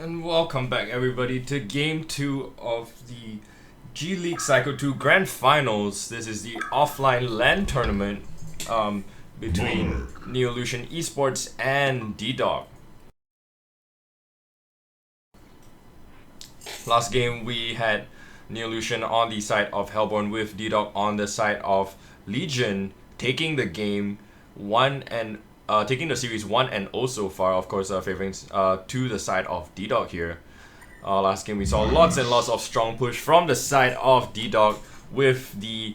And welcome back everybody to Game 2 of the G League Cycle 2 Grand Finals. This is the offline LAN tournament between Neolution Esports and DD0G. Last game we had Neolution on the side of Hellborn with DD0G on the side of Legion, taking the game taking the series 1-0 so far, of course, favoring to the side of DD0G here. Last game we saw lots and lots of strong push from the side of DD0G with the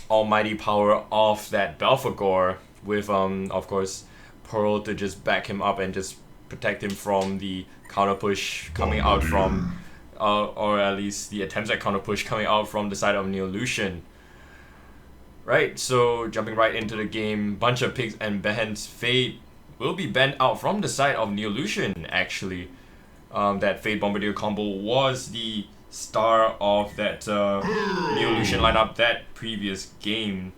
almighty power of that Belphegor, with of course Pearl to just back him up and just protect him from the counter push coming out from or at least the attempts at counter push coming out from the side of Neolution. Right, so jumping right into the game, bunch of picks and bans. Fade will be banned out from the side of Neolution actually. That Fade Bombardier combo was the star of that Neolution lineup that previous game.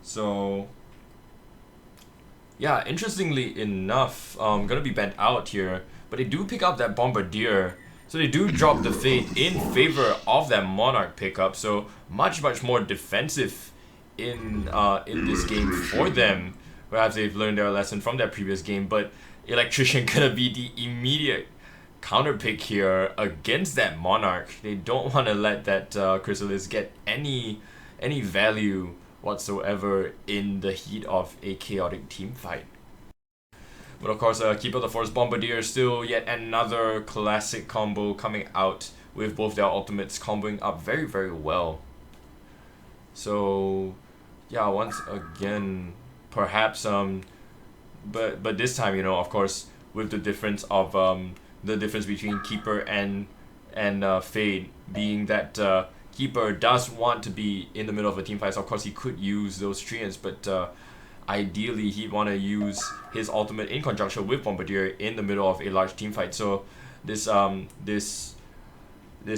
So yeah, interestingly enough, gonna be banned out here, but they do pick up that Bombardier. So they do drop the Fade in favor of that Monarch pickup, so much more defensive in this game for them. Perhaps they've learned their lesson from that previous game, but Electrician gonna be the immediate counter pick here against that Monarch. They don't want to let that Chrysalis get any value whatsoever in the heat of a chaotic team fight. But of course, Keeper of the Forest Bombardier still yet another classic combo coming out with both their ultimates comboing up very well. So yeah, once again, perhaps but this time, you know, of course, with the difference of the difference between Keeper and Fade being that Keeper does want to be in the middle of a team fight. So of course he could use those treants, but ideally he'd want to use his ultimate in conjunction with Bombardier in the middle of a large team fight. So this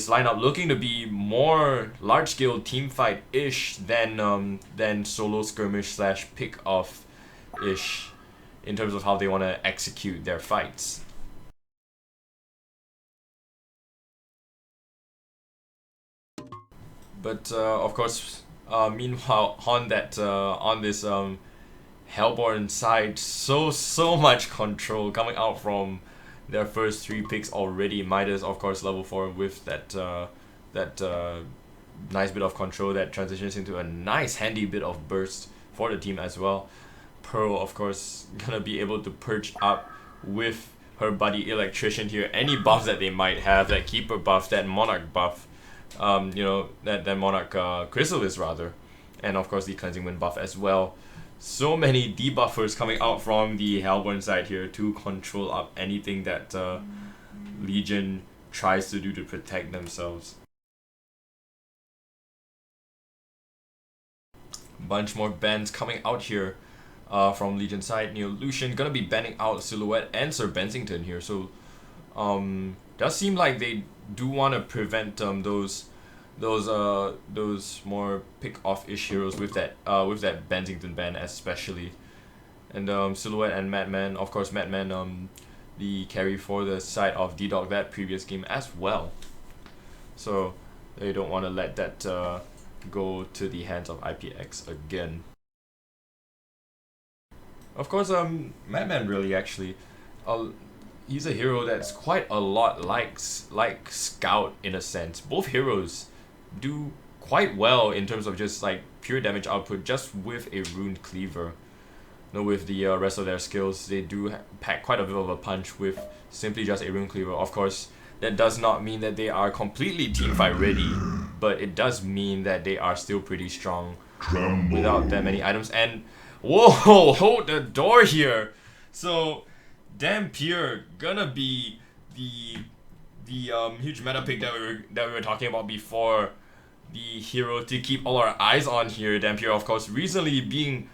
lineup looking to be more large-scale team fight-ish than solo skirmish / pick-off-ish in terms of how they want to execute their fights. But of course, meanwhile on this Hellborn side, so much control coming out from their first 3 picks already. Midas, of course, level 4 with that nice bit of control that transitions into a nice handy bit of burst for the team as well. Pearl, of course, gonna be able to perch up with her buddy Electrician here. Any buffs that they might have, that Keeper buff, that Monarch buff, you know, that Monarch Chrysalis rather, and of course the Cleansing Wind buff as well. So many debuffers coming out from the Hellborn side here to control up anything that Legion tries to do to protect themselves. Bunch more bans coming out here from Legion side. Neolution gonna be banning out Silhouette and Sir Bensington here. So does seem like they do want to prevent those more pick-off-ish heroes with that Bensington ban especially. And Silhouette and Madman, of course Madman the carry for the side of DD0G that previous game as well. So they don't want to let that go to the hands of IPX again. Of course, Madman really actually, he's a hero that's quite a lot like Scout in a sense. Both heroes do quite well in terms of just like pure damage output just with a Rune Cleaver. You know, with the rest of their skills, they do pack quite a bit of a punch with simply just a Rune Cleaver. Of course, that does not mean that they are completely teamfight ready, but it does mean that they are still pretty strong without that many items. And whoa, hold the door here. So Dampier gonna be the huge meta pick that we were talking about before. The hero to keep all our eyes on here. Dampier, of course, recently being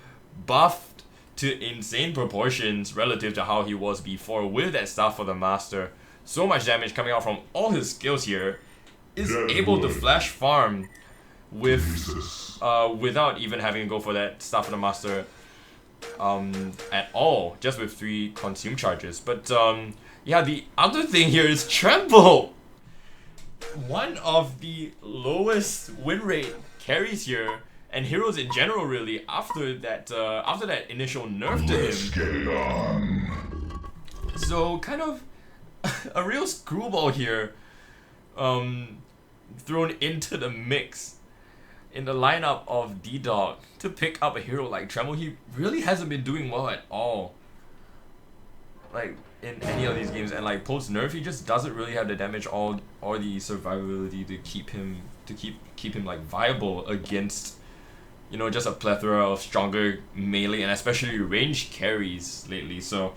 buffed to insane proportions relative to how he was before with that Staff for the Master. So much damage coming out from all his skills here. Is able to flash farm with without even having to go for that Staff for the Master at all, just with 3 consume charges. But Yeah, the other thing here is Tremble. One of the lowest win rate carries here, and heroes in general really, after that initial nerf to him. Let's get it on. So kind of a real screwball here, thrown into the mix in the lineup of D-Dog to pick up a hero like Tremble. He really hasn't been doing well at all, like in any of these games, and like post nerf he just doesn't really have the damage or the survivability to keep him like viable against, you know, just a plethora of stronger melee and especially range carries lately. So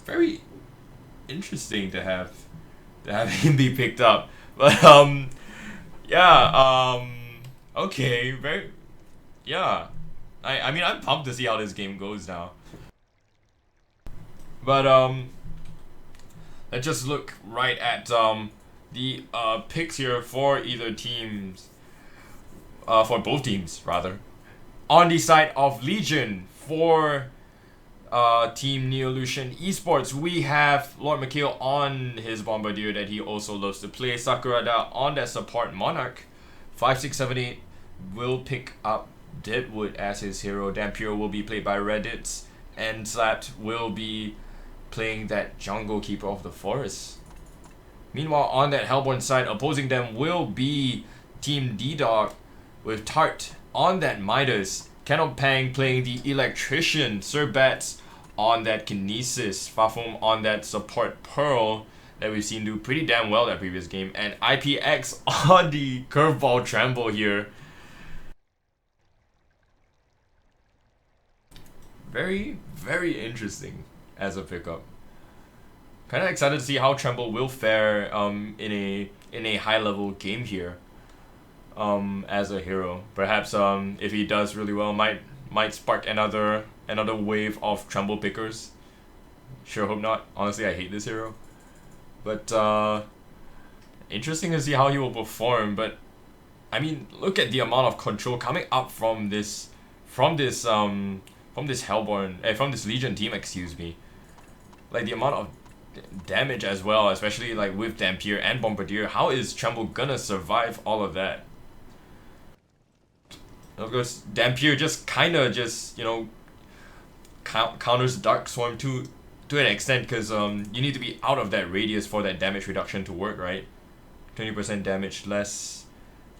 very interesting to have him be picked up. But yeah, okay, very, yeah. I mean, I'm pumped to see how this game goes now. But let's just look right at the picks here for either teams, for both teams rather. On the side of Legion, for Team Neolution Esports, we have Lord Mikhail on his Bombardier that he also loves to play. Sakurada on that support Monarch. 5678 will pick up Deadwood as his hero. Dampier will be played by Reddit, and Zlapped will be playing that Jungle Keeper of the Forest. Meanwhile, on that Hellborn side, opposing them will be Team D-Dog with Tart on that Midas. Canon Pang playing the Electrician. Sir Bats on that Kinesis. Fafum on that support Pearl that we've seen do pretty damn well that previous game. And IPX on the Curveball Tremble here. Very, very interesting as a pickup. Kind of excited to see how Tremble will fare in a high level game here as a hero. Perhaps if he does really well, might spark another wave of Tremble pickers. Sure hope not. Honestly, I hate this hero, but interesting to see how he will perform. But I mean, look at the amount of control coming up from this Hellborn, from this Legion team, excuse me. Like the amount of damage as well, especially like with Dampier and Bombardier. How is Tremble gonna survive all of that? Of course, Dampier just kinda you know, counters Dark Swarm to an extent, because you need to be out of that radius for that damage reduction to work, right? 20% damage less.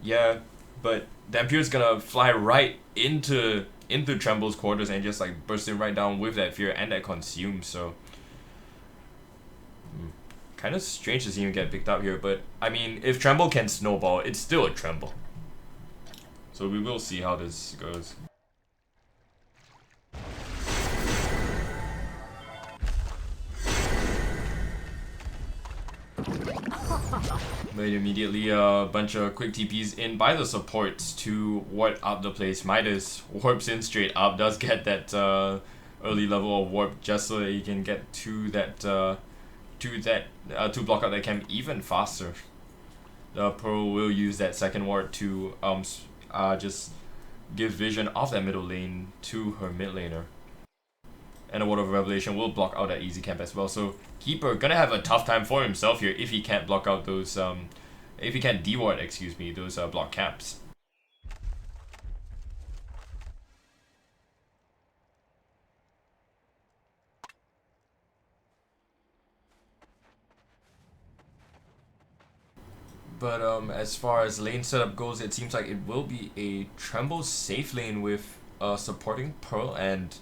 Yeah, but Dampier's gonna fly right into Tremble's quarters and just like burst him right down with that fear and that consume. So kind of strange to see him get picked up here, but I mean, if Tremble can snowball, it's still a Tremble. So we will see how this goes. But immediately a bunch of quick TPs in by the supports to ward up the place. Midas warps in straight up, does get that early level of warp just so that he can get to block out that camp even faster. The Pearl will use that second ward to just give vision of that middle lane to her mid laner. And a Word of Revelation will block out that easy camp as well. So Keeper gonna have a tough time for himself here if he can't block out those if he can't deward, excuse me, those block camps. But as far as lane setup goes, it seems like it will be a Tremble safe lane with supporting Pearl, and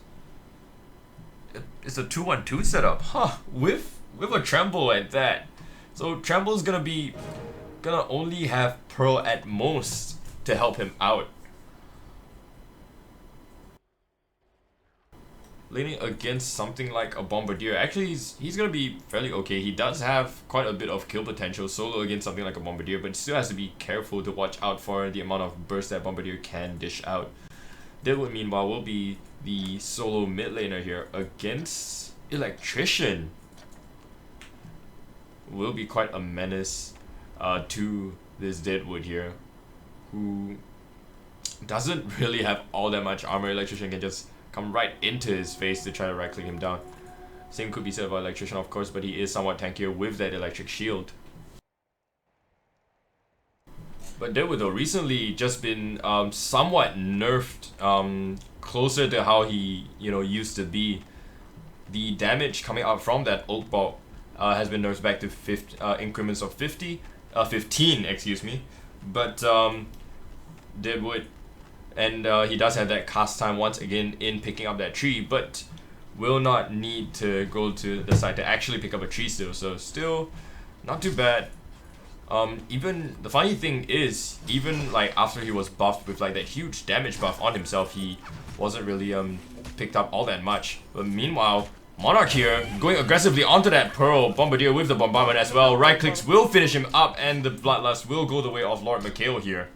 it's a 2-1-2 setup, huh? With a Tremble at that. So Tremble's gonna only have Pearl at most to help him out. Laning against something like a Bombardier, actually he's gonna be fairly okay. He does have quite a bit of kill potential solo against something like a Bombardier, but still has to be careful to watch out for the amount of burst that Bombardier can dish out. Deadwood, meanwhile, will be the solo mid laner here against Electrician. Will be quite a menace to this Deadwood here, who doesn't really have all that much armor. Electrician can just come right into his face to try to right click him down. Same could be said about Electrician, of course, but he is somewhat tankier with that electric shield. But Deadwood though recently just been somewhat nerfed, closer to how he used to be. The damage coming out from that Oak Bolt has been nerfed back to increments of 15, excuse me. But Deadwood, and he does have that cast time once again in picking up that tree, but will not need to go to the side to actually pick up a tree still. So still not too bad. Even the funny thing is, even like after he was buffed with like that huge damage buff on himself, he wasn't really picked up all that much. But meanwhile, Monarch here going aggressively onto that Pearl Bombardier with the bombardment as well. Right clicks will finish him up, and the Bloodlust will go the way of Lord McHale here.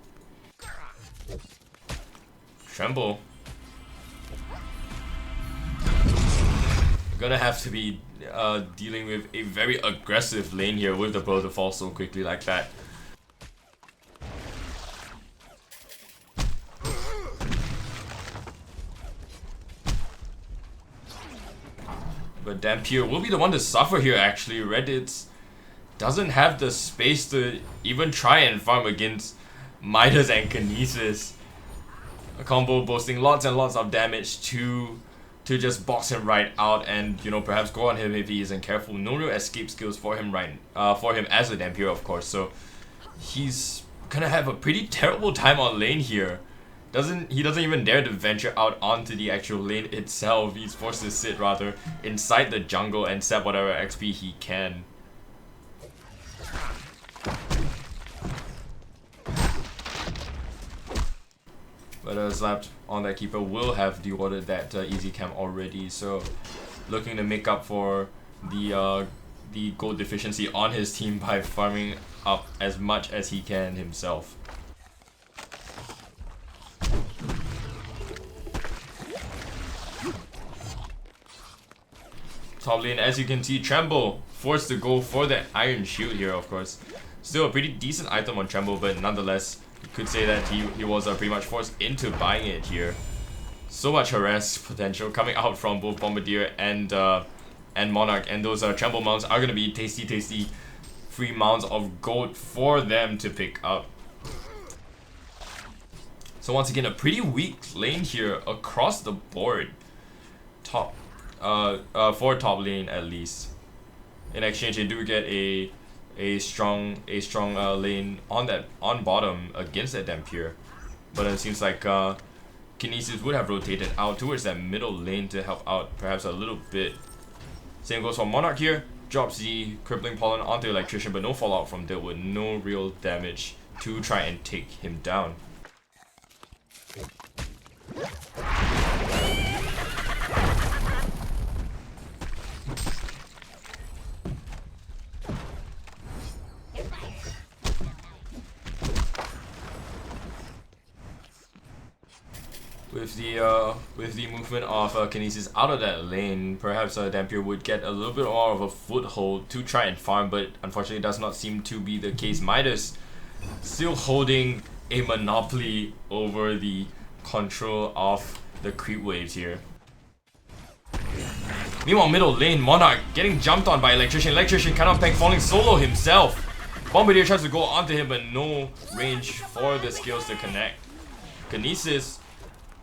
Tremble. Gonna have to be dealing with a very aggressive lane here with the Pearl to fall so quickly like that. But Dampier will be the one to suffer here actually. Reddit doesn't have the space to even try and farm against Midas and Kinesis. A combo boasting lots and lots of damage to just box him right out and perhaps go on him if he isn't careful. No real escape skills for him as a Dampier, of course. So he's gonna have a pretty terrible time on lane here. He doesn't even dare to venture out onto the actual lane itself. He's forced to sit rather inside the jungle and set whatever XP he can. But Zlapped on that keeper will have dewatered that easy camp already, so looking to make up for the gold deficiency on his team by farming up as much as he can himself. Top lane, as you can see, Tremble forced to go for that Iron Shield here, of course. Still a pretty decent item on Tremble, but nonetheless, you could say that he was pretty much forced into buying it here. So much harass potential coming out from both Bombardier and Monarch, and those Tremble mounts are gonna be tasty free mounts of gold for them to pick up. So once again, a pretty weak lane here across the board. For top lane at least. In exchange, they do get a strong lane on bottom against that Dampier, but it seems like Kinesis would have rotated out towards that middle lane to help out perhaps a little bit. Same goes for Monarch here. Drops the Crippling Pollen onto Electrician, but no fallout from Deadwood, no real damage to try and take him down. With the movement of Kinesis out of that lane, perhaps Dampier would get a little bit more of a foothold to try and farm, but unfortunately it does not seem to be the case. Midas still holding a monopoly over the control of the creep waves here. Meanwhile, middle lane, Monarch getting jumped on by Electrician. Electrician cannot tank, falling solo himself. Bombardier tries to go onto him, but no range for the skills to connect. Kinesis,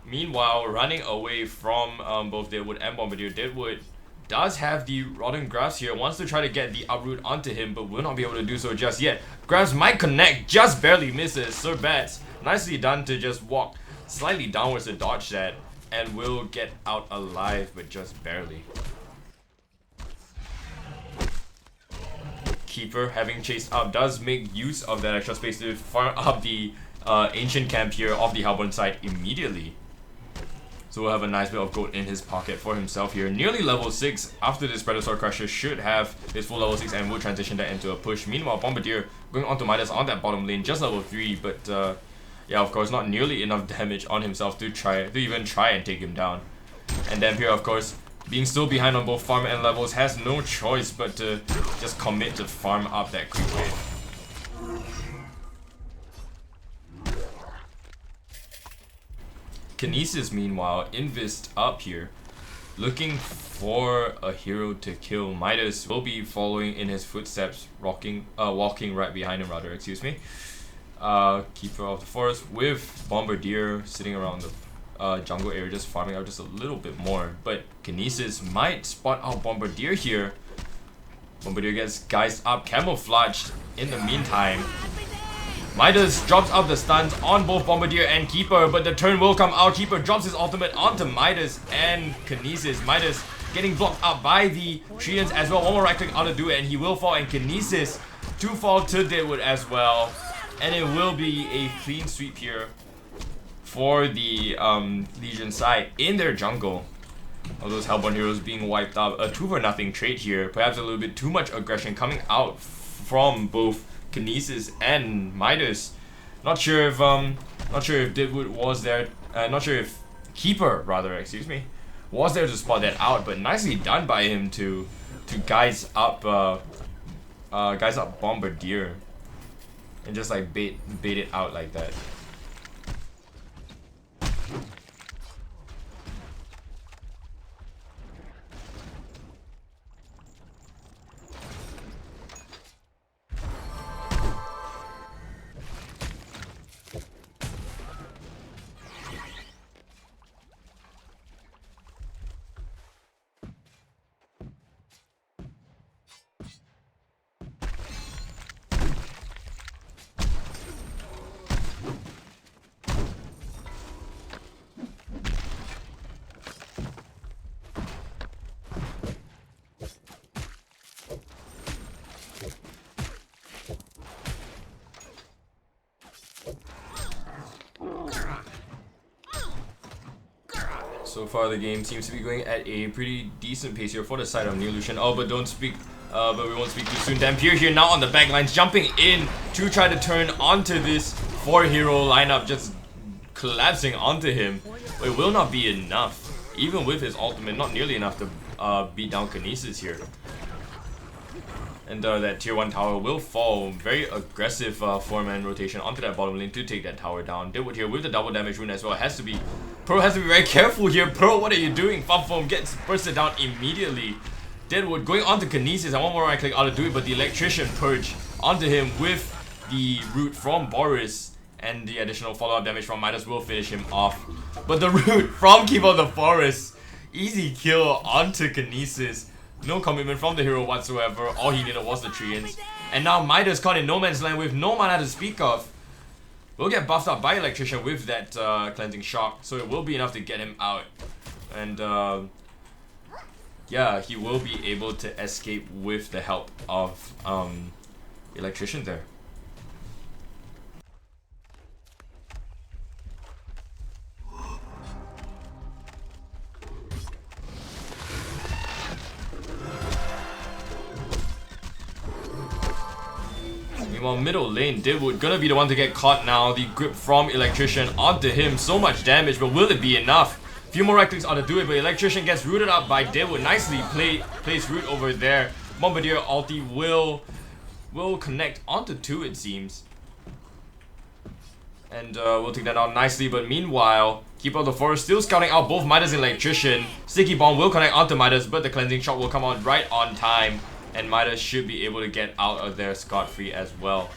meanwhile, running away from both Deadwood and Bombardier. Deadwood does have the Rotten Grasp here, wants to try to get the uproot onto him, but will not be able to do so just yet. Grasp might connect, just barely misses. Sir Bats, nicely done to just walk slightly downwards to dodge that, and will get out alive, but just barely. Keeper, having chased up, does make use of that extra space to farm up the ancient camp here of the Hellborn side immediately. So we'll have a nice bit of gold in his pocket for himself here. Nearly level 6 after this Predator Crusher should have his full level 6 and will transition that into a push. Meanwhile, Bombardier going onto Midas on that bottom lane, just level 3, but yeah, of course, not nearly enough damage on himself to even try and take him down. And Dampier, of course, being still behind on both farm and levels, has no choice but to just commit to farm up that creep wave. Kinesis, meanwhile, invest up here, looking for a hero to kill. Midas will be following in his footsteps, walking right behind him rather, excuse me. Keeper of the Forest with Bombardier sitting around the jungle area, just farming out just a little bit more. But Kinesis might spot out Bombardier here. Bombardier gets guys up, camouflaged in the meantime. Midas drops out the stuns on both Bombardier and Keeper, but the turn will come out. Keeper drops his ultimate onto Midas and Kinesis. Midas getting blocked up by the Treants as well. One more right click ought to do it, and he will fall. And Kinesis to fall to Deadwood as well. And it will be a clean sweep here for the Legion side in their jungle. All those Hellborn heroes being wiped out. A 2-for-0 trade here. Perhaps a little bit too much aggression coming out from both Kinesis and Midas. Not sure if Deadwood was there. Not sure if Keeper rather, excuse me, was there to spot that out. But nicely done by him to guys up Bombardier and just like bait it out like that. So far the game seems to be going at a pretty decent pace here for the side of Neolution. Oh, but don't speak, but we won't speak too soon. Dampier here now on the back lines, jumping in to try to turn onto this 4-hero lineup, just collapsing onto him. But it will not be enough, even with his ultimate, not nearly enough to beat down Kinesis here. And that tier 1 tower will fall. Very aggressive 4-man rotation onto that bottom lane to take that tower down. Deadwood here with the double damage rune as well. Pro has to be very careful here. Pro, what are you doing? Foam gets bursted down immediately. Deadwood going onto Kinesis. I want more right click out to do it, but the electrician purge onto him with the root from Boris. And the additional follow-up damage from Midas will finish him off. But the root from Keeper of the Forest. Easy kill onto Kinesis. No commitment from the hero whatsoever. All he needed was the Treants. And now Midas caught in no man's land with no mana to speak of. Will get buffed up by Electrician with that cleansing shock. So it will be enough to get him out. And yeah, he will be able to escape with the help of Electrician there. Meanwhile, middle lane, Deadwood gonna be the one to get caught now. The grip from Electrician onto him. So much damage, but will it be enough? Few more right clicks ought to do it, but Electrician gets rooted up by Deadwood. Nicely placed root over there. Bombardier ulti will connect onto 2, it seems. And we'll take that out nicely, but meanwhile, Keeper of the Forest still scouting out both Midas and Electrician. Sticky Bomb will connect onto Midas, but the cleansing shot will come out right on time. And Midas should be able to get out of there scot-free as well.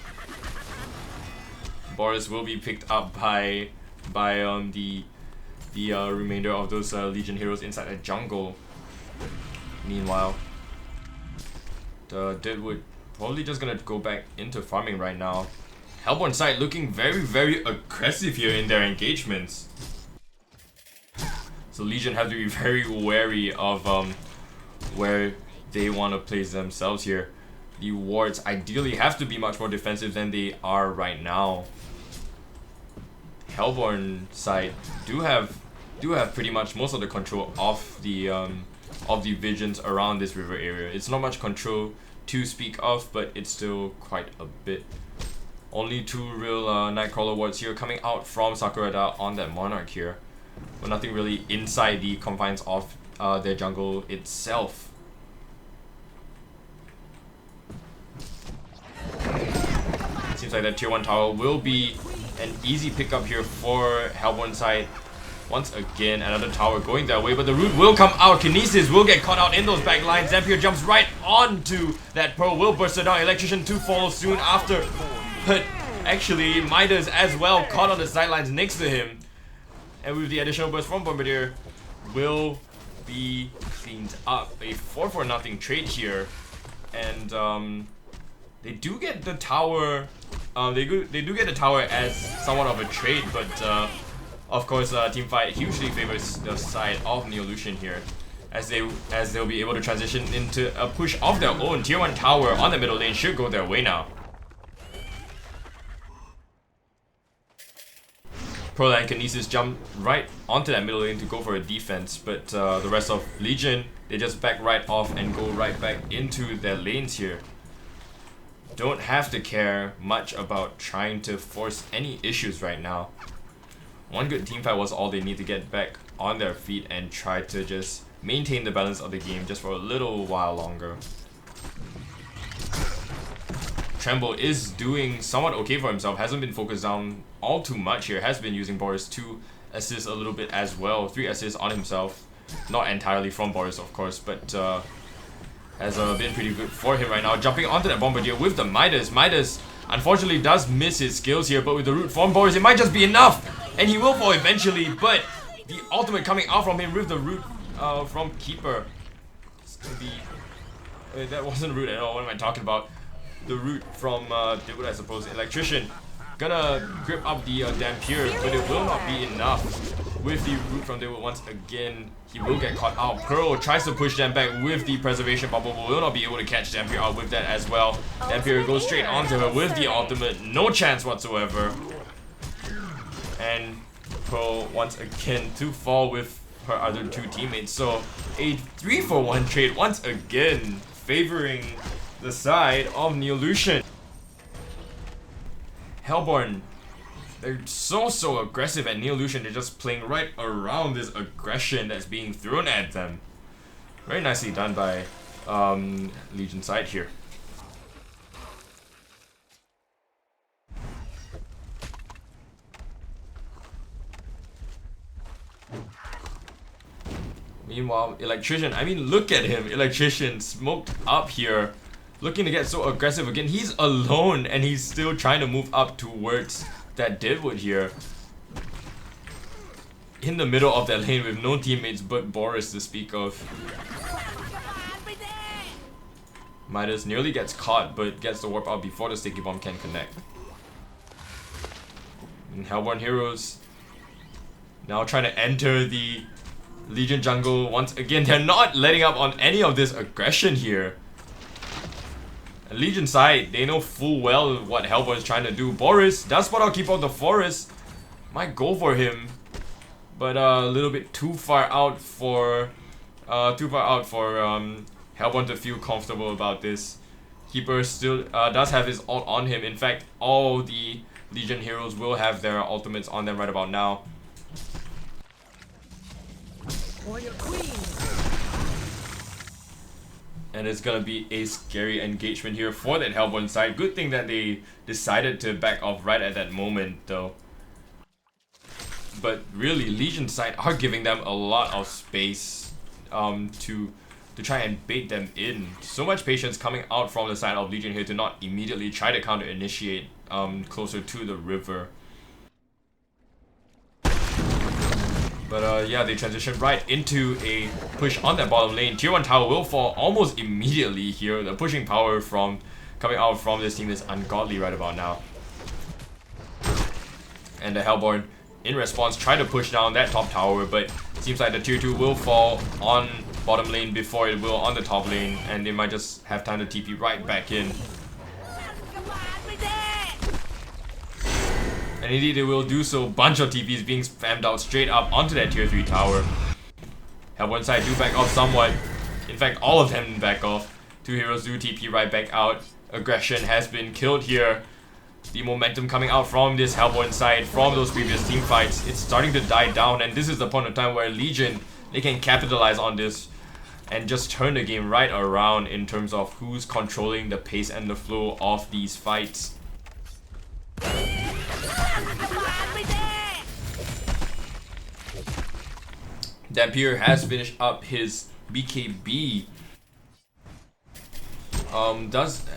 Boris will be picked up by the remainder of those Legion heroes inside the jungle. Meanwhile, the Deadwood probably just gonna go back into farming right now. Hellborn side looking very, very aggressive here in their engagements. So Legion have to be very wary of where they want to place themselves here. The wards ideally have to be much more defensive than they are right now. Hellborn side do have pretty much most of the control of the visions around this river area. It's not much control to speak of, but it's still quite a bit. Only 2 real Nightcrawler wards here coming out from Sakurada on that Monarch here, but nothing really inside the confines of their jungle itself. Seems like that tier 1 tower will be an easy pickup here for Hellborn side. Once again, another tower going that way, but the root will come out. Kinesis will get caught out in those back lines. Zampier jumps right onto that Pearl, will burst it down. Electrician 2 follows soon after. But actually, Midas as well caught on the sidelines next to him. And with the additional burst from Bombardier, will be cleaned up. A 4-for-0 trade here. And they do get the tower. They do get the tower as somewhat of a trade, but of course, teamfight hugely favors the side of Neolution here, as they'll be able to transition into a push of their own. Tier 1 tower on the middle lane should go their way now. Pearl and Kinesis jump right onto that middle lane to go for a defense, but the rest of Legion, they just back right off and go right back into their lanes here. Don't have to care much about trying to force any issues right now. One good teamfight was all they need to get back on their feet and try to just maintain the balance of the game just for a little while longer. Tremble is doing somewhat okay for himself, hasn't been focused down all too much here, has been using Boris to assist a little bit as well. 3 assists on himself, not entirely from Boris of course, but has been pretty good for him right now. Jumping onto that Bombardier with the Midas. Midas unfortunately does miss his skills here, but with the root from Boris it might just be enough! And he will fall eventually, but the ultimate coming out from him with the root from Keeper. It's gonna be... Wait, that wasn't root at all, what am I talking about? The root from David, I suppose. Electrician. Gonna grip up the Dampier, but it will not be enough. With the root from David once again, he will get caught out. Pearl tries to push them back with the preservation bubble, but will not be able to catch Dampier out with that as well. Dampier goes straight onto her with the ultimate, no chance whatsoever. And Pearl once again to fall with her other 2 teammates. So a 3-for-1 trade once again favoring the side of Neolution. Hellborn, they're so aggressive at Neolution. They're just playing right around this aggression that's being thrown at them. Very nicely done by Legion side here. Meanwhile, Electrician, I mean, look at him. Electrician smoked up here, looking to get so aggressive again. He's alone and he's still trying to move up towards that Deadwood here. In the middle of that lane with no teammates but Boris to speak of. Midas nearly gets caught but gets the warp out before the sticky bomb can connect. And Hellborn Heroes now trying to enter the Legion jungle once again. They're not letting up on any of this aggression here. Legion side, they know full well what Hellborn is trying to do. Boris does spot out, keep out the forest. Might go for him, but a little bit too far out for Hellborn to feel comfortable about this. Keeper still does have his ult on him. In fact, all the Legion heroes will have their ultimates on them right about now. And it's gonna be a scary engagement here for that Hellborn side. Good thing that they decided to back off right at that moment though. But really, Legion side are giving them a lot of space to try and bait them in. So much patience coming out from the side of Legion here to not immediately try to counter initiate closer to the river. But yeah, they transition right into a push on that bottom lane. Tier 1 tower will fall almost immediately here. The pushing power from coming out from this team is ungodly right about now. And the Hellborn, in response, try to push down that top tower, but it seems like the tier 2 will fall on bottom lane before it will on the top lane, and they might just have time to TP right back in. And indeed they will do so. Bunch of TPs being spammed out straight up onto that tier 3 tower. Hellborn side do back off somewhat. In fact, all of them back off. 2 heroes do TP right back out. Aggression has been killed here. The momentum coming out from this Hellborn side, from those previous team fights, it's starting to die down, and this is the point of time where Legion, they can capitalize on this and just turn the game right around in terms of who's controlling the pace and the flow of these fights. Dampier has finished up his BKB.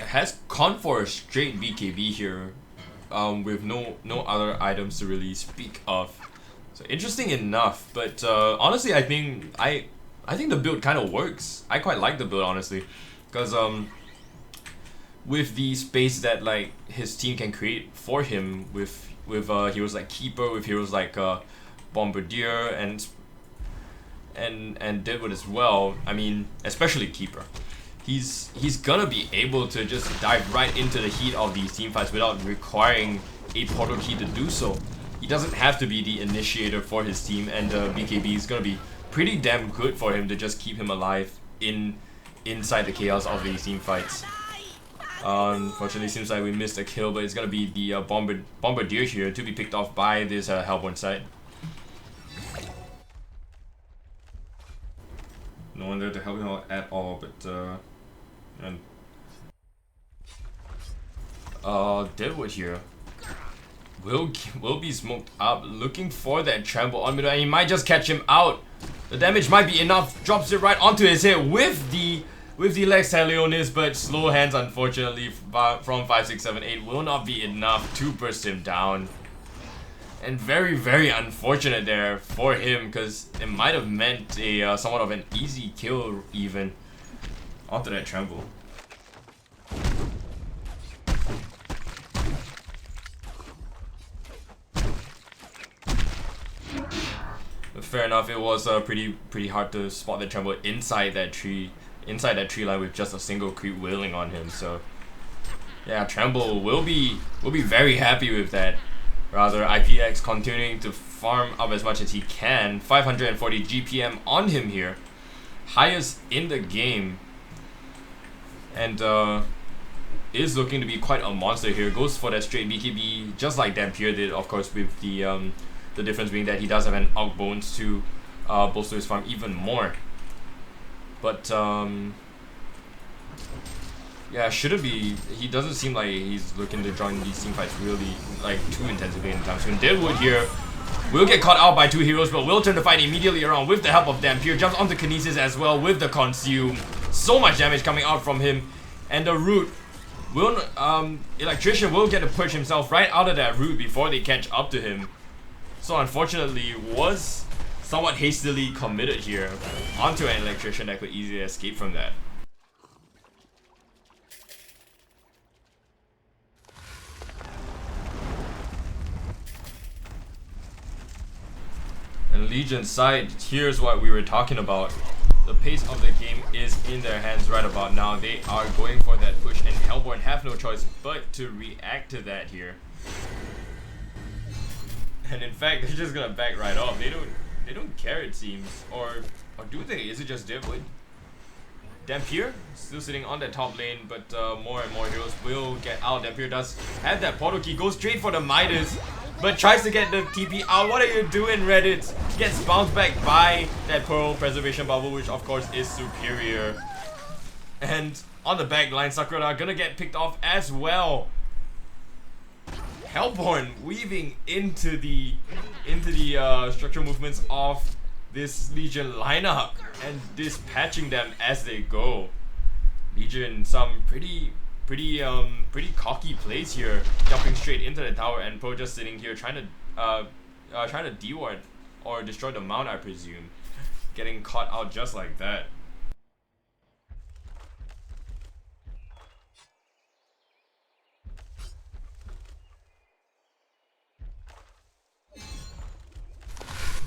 Has gone for a straight BKB here, with no other items to really speak of. So interesting enough, but honestly, I think the build kind of works. I quite like the build, honestly, because with the space that like his team can create for him with heroes like Keeper, with heroes like Bombardier and Deadwood as well. I mean, especially Keeper. He's gonna be able to just dive right into the heat of these team fights without requiring a portal key to do so. He doesn't have to be the initiator for his team, and BKB is gonna be pretty damn good for him to just keep him alive inside the chaos of these team fights. Unfortunately, seems like we missed a kill, but it's gonna be the Bombardier here to be picked off by this Hellborn side. No one there to help him out at all, but Deadwood here will be smoked up, looking for that trample on middle, and he might just catch him out. The damage might be enough. Drops it right onto his head with the Lex Talionis, but slow hands, unfortunately, from 5, 6, 7, 8 will not be enough to burst him down. And very, very unfortunate there for him, because it might have meant a somewhat of an easy kill even onto that trample. But fair enough, it was pretty hard to spot the trample inside that tree line with just a single creep wailing on him. So yeah, Tremble will be very happy with that. Rather, IPX continuing to farm up as much as he can. 540 GPM on him here, highest in the game, and is looking to be quite a monster here. Goes for that straight BKB just like Dampier did, of course, with the difference being that he does have an Out Bones to bolster his farm even more. But yeah, shouldn't be. He doesn't seem like he's looking to join these team fights really like too intensively anytime soon. Deadwood here will get caught out by two heroes, but will turn the fight immediately around with the help of Dampier. Jumps onto Kinesis as well with the Consume. So much damage coming out from him, and the Root will Electrician will get to push himself right out of that Root before they catch up to him. So unfortunately, was somewhat hastily committed here onto an Electrician that could easily escape from that. And Legion's side, here's what we were talking about. The pace of the game is in their hands right about now. They are going for that push, and Hellborn have no choice but to react to that here. And in fact, they're just gonna back right off. They don't care, it seems. Or do they? Is it just Deadwood? Dampier still sitting on that top lane, but more and more heroes will get out. Dampier does have that portal key, goes straight for the Midas, but tries to get the TP out. What are you doing, Reddit? Gets bounced back by that Pearl Preservation Bubble, which of course is superior. And on the back line, Sakura gonna get picked off as well. Hellborn weaving into the structural movements of this Legion lineup and dispatching them as they go. Legion, some pretty cocky plays here, jumping straight into the tower, and Pro just sitting here trying to deward or destroy the mount, I presume, getting caught out just like that.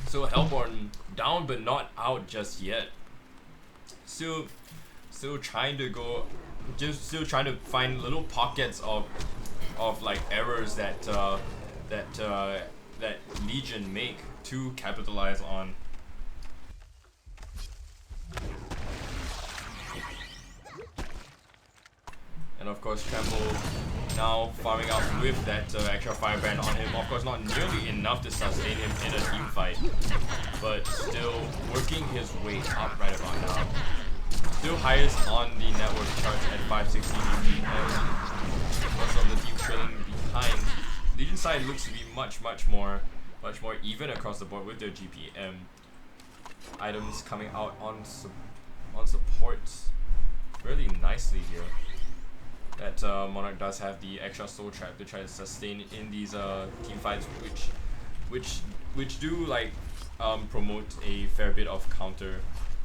So Hellborn down but not out just yet. Still trying to go, still trying to find little pockets of like errors that Legion make to capitalize on. And of course, Tremble now farming out with that extra firebrand on him. Of course, not nearly enough to sustain him in a team fight, but still working his way up right about now. Still highest on the network charts at 560 GPM. Most of the team trailing behind. Legion side looks to be much more even across the board with their GPM. items coming out on supports really nicely here. That Monarch does have the extra soul trap to try to sustain in these team fights, which do like promote a fair bit of counter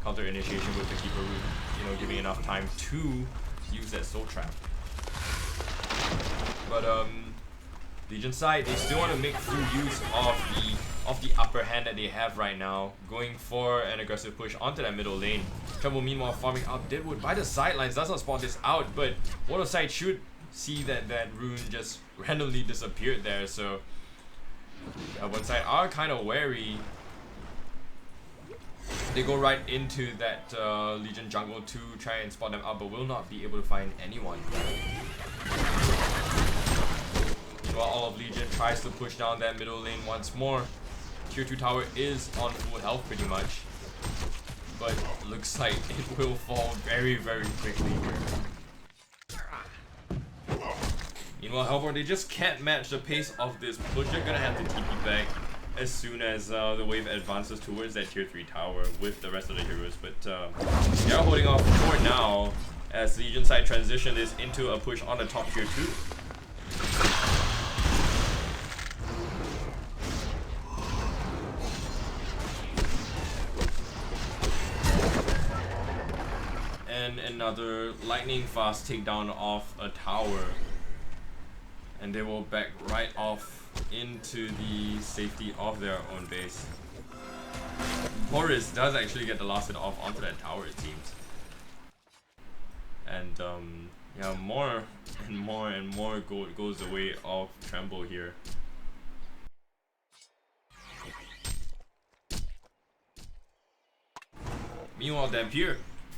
initiation with the keeper root, you know, giving enough time to use that soul trap. But Legion side, they still want to make full use of the upper hand that they have right now, going for an aggressive push onto that middle lane. Tremble meanwhile farming out Deadwood by the sidelines, does not spot this out, but Water side should see that rune just randomly disappeared there, so one side are kind of wary. They go right into that Legion jungle to try and spot them out, but will not be able to find anyone. While all of Legion tries to push down that middle lane once more. Tier 2 tower is on full health pretty much, but looks like it will fall very, very quickly here. Meanwhile, however, they just can't match the pace of this push. They're gonna have to TP back as soon as the wave advances towards that tier 3 tower with the rest of the heroes, but they're holding off for now as Legion side transition is into a push on the top tier 2. And another lightning fast takedown of a tower, and they will back right off into the safety of their own base. Boris does actually get the last hit off onto that tower, it seems. And yeah, more and more gold goes the way of Tremble here. Meanwhile, Dampier,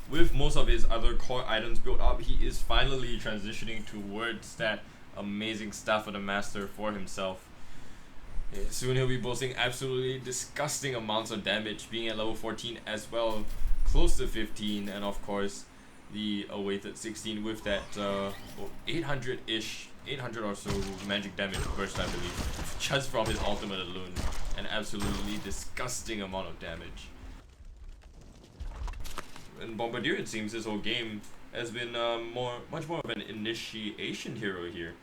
with most of his other core items built up, he is finally transitioning towards that amazing Staff of the Master for himself. Soon he'll be boasting absolutely disgusting amounts of damage, being at level 14 as well, close to 15, and of course the awaited 16 with that 800-ish, 800 or so magic damage burst, I believe, just from his ultimate alone. An absolutely disgusting amount of damage. And Bombardier, it seems, this whole game has been much more of an initiation hero here.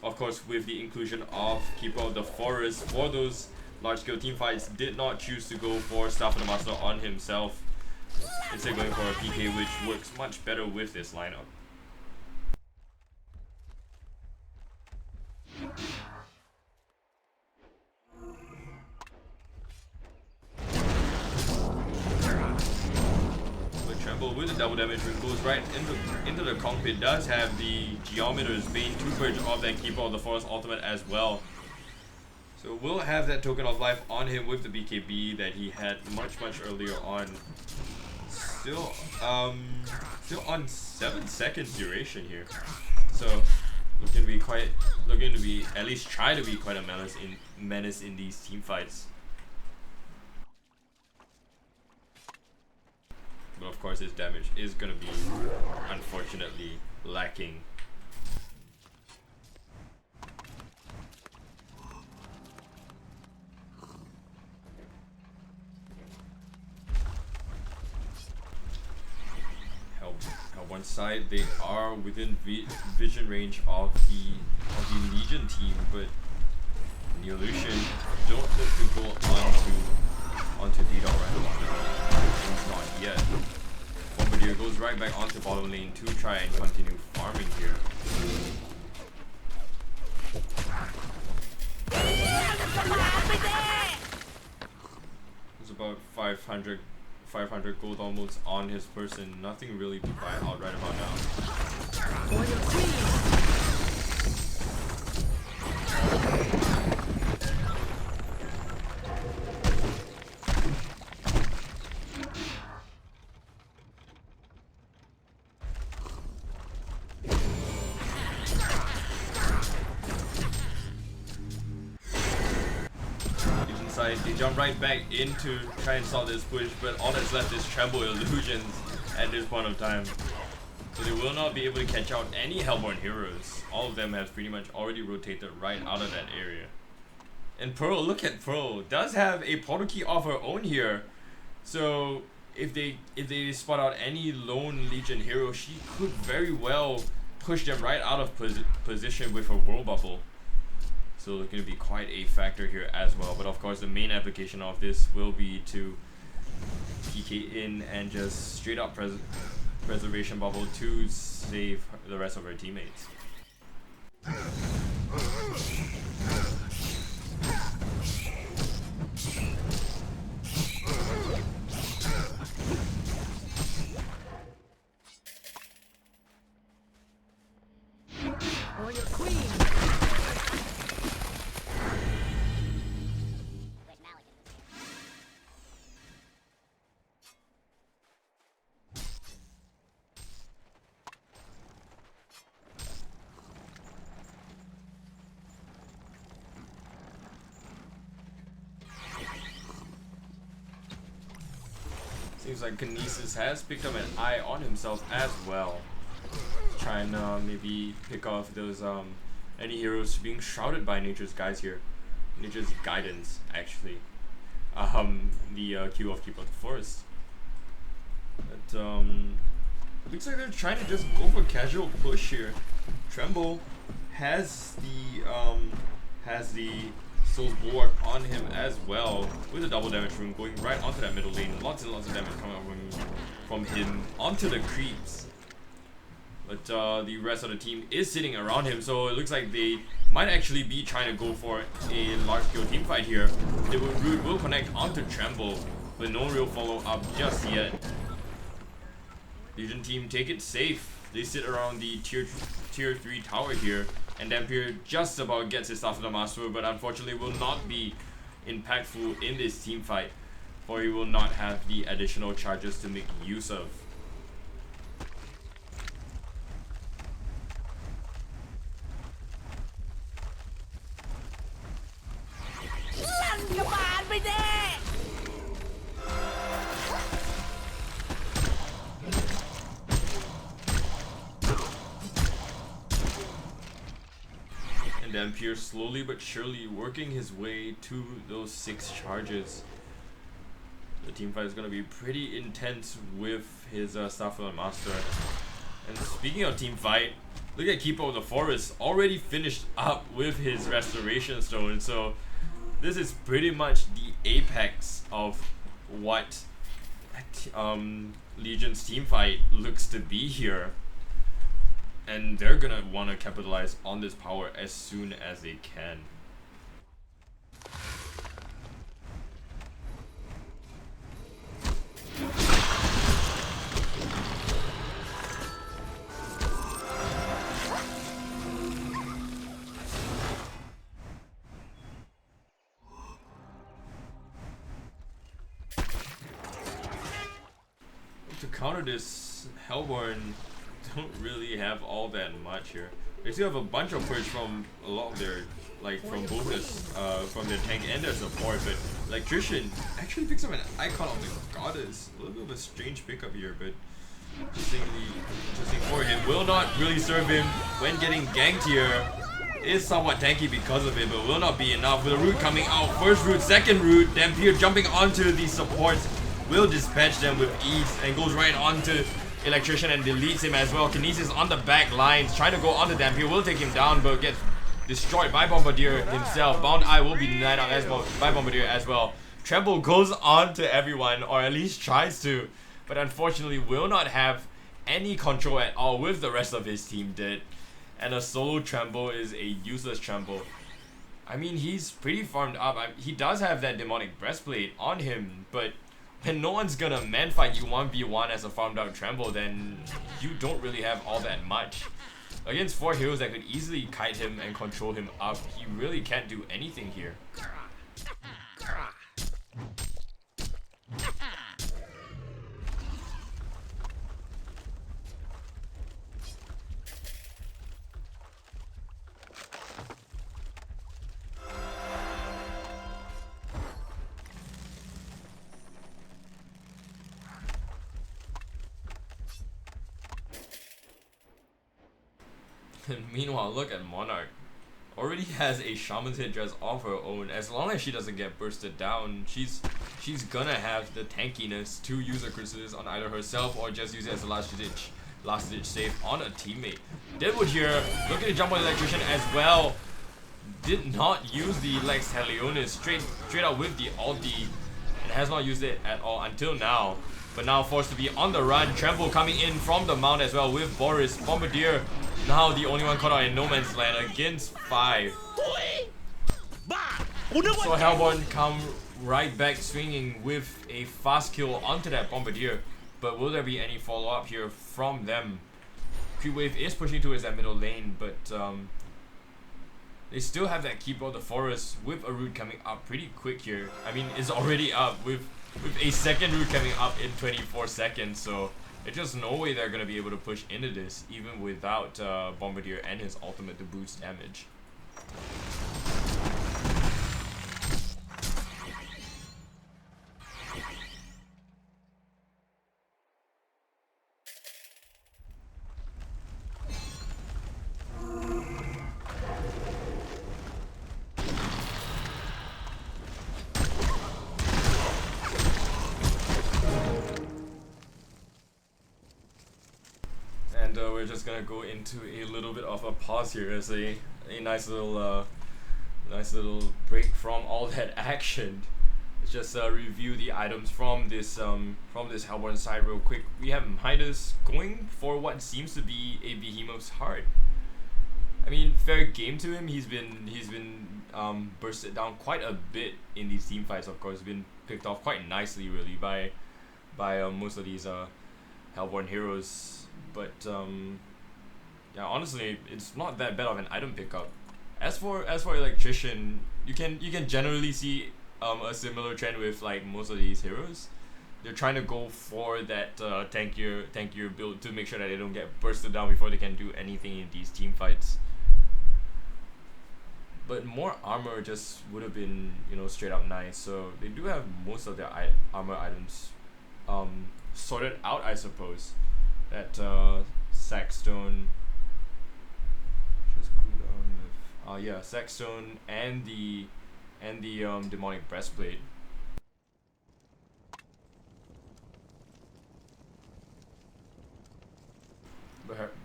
Of course, with the inclusion of Keeper of the Forest for those large-scale team fights, did not choose to go for Staff of the Master on himself, instead going for a PK, which works much better with this lineup. With the double damage, goes right into the cockpit, does have the Geometer's Bane 2-purge of that Keeper of the Forest ultimate as well. So we'll have that token of life on him with the BKB that he had much earlier on. Still on 7 seconds duration here. So looking to be at least try to be quite a menace in these team fights. But of course his damage is gonna be unfortunately lacking. One side, they are within vision range of the Legion team, but Neolution don't look to go onto D-Dot right now. Not yet. Bombardier goes right back onto bottom lane to try and continue farming here. There's about 500 gold almost on his person. Nothing really to buy out right about now. They jump right back in to try and stop this push, but all that's left is Tremble Illusions at this point of time. So they will not be able to catch out any Hellborn heroes. All of them have pretty much already rotated right out of that area. And Pearl, look at Pearl, does have a portal key of her own here. So if they spot out any lone Legion hero, she could very well push them right out of position with her world bubble. So looking to be quite a factor here as well. But of course the main application of this will be to PK in and just straight up preservation bubble to save the rest of her teammates. Or your queen. Seems like Gameeeee has picked up an eye on himself as well. Trying to maybe pick off those any heroes being shrouded by nature's guys here. Nature's guidance, actually. The Q of Keep of the Forest. But looks like they're trying to just go for casual push here. Tremble has the Soul's Bulwark on him as well, with a double damage rune going right onto that middle lane. Lots and lots of damage coming out from him onto the creeps. But the rest of the team is sitting around him, so it looks like they might actually be trying to go for a large-scale team fight here. The root will connect onto Tremble, but no real follow-up just yet. Legion team take it safe. They sit around the tier 3 tower here, and Dampier just about gets his stuff to the master, but unfortunately will not be impactful in this team fight, for he will not have the additional charges to make use of. Dampier slowly but surely working his way to those 6 charges. The team fight is going to be pretty intense with his Staff of the Master. And speaking of team fight, look at Keeper of the Forest already finished up with his Restoration Stone. So this is pretty much the apex of what Legion's team fight looks to be here. And they're gonna want to capitalize on this power as soon as they can. To counter this, Hellborn don't really have all that much here. They still have a bunch of push from a lot of their, like, from both this, from their tank and their support, but Electrician actually picks up an icon of the goddess. A little bit of a strange pickup here, but interesting for him. Will not really serve him when getting ganked here. Is somewhat tanky because of it, but will not be enough. With a root coming out, first root, second root, Dampier jumping onto the supports will dispatch them with ease and goes right onto Electrician and deletes him as well. Kinesis on the back lines, trying to go onto Dampier, will take him down, but gets destroyed by Bombardier himself. Bound Eye will be denied out as well by Bombardier as well. Tremble goes on to everyone, or at least tries to, but unfortunately will not have any control at all with the rest of his team dead. And a solo Tremble is a useless Tremble. I mean, he's pretty farmed up. He does have that Demonic Breastplate on him, but when no one's gonna man fight you 1v1 as a farmed out Tremble, then you don't really have all that much. Against 4 heroes that could easily kite him and control him up, he really can't do anything here. And meanwhile, look at Monarch. Already has a Shaman's Headdress of her own. As long as she doesn't get bursted down, she's she's gonna have the tankiness to use a Chrysalis on either herself or just use it as a last ditch save on a teammate. Deadwood here looking to jump on Electrician as well. Did not use the Lex Helionis straight out with the ulti and has not used it at all until now. But now forced to be on the run. Tremble coming in from the mount as well with Boris. Bombardier now the only one caught out in no man's land against 5. So Hellborn come right back swinging with a fast kill onto that Bombardier. But will there be any follow up here from them? Creep Wave is pushing towards that middle lane, but they still have that Keeper of the Forest with a root coming up pretty quick here. I mean, it's already up with a second root coming up in 24 seconds, so there's just no way they're going to be able to push into this, even without Bombardier and his ultimate to boost damage. And we're just gonna go into a little bit of a pause here as a nice little break from all that action. Let's just review the items from this Hellborn side real quick. We have Midas going for what seems to be a Behemoth's heart. I mean, fair game to him. He's been bursted down quite a bit in these team fights. Of course, been picked off quite nicely, really, by most of these Hellborn heroes. But yeah, honestly, it's not that bad of an item pickup. As for Electrician, you can generally see a similar trend with like most of these heroes. They're trying to go for that tankier build to make sure that they don't get bursted down before they can do anything in these team fights. But more armor just would have been, you know, straight up nice. So they do have most of their armor items sorted out, I suppose. That Sackstone, just cool down with yeah, Sackstone and the demonic breastplate.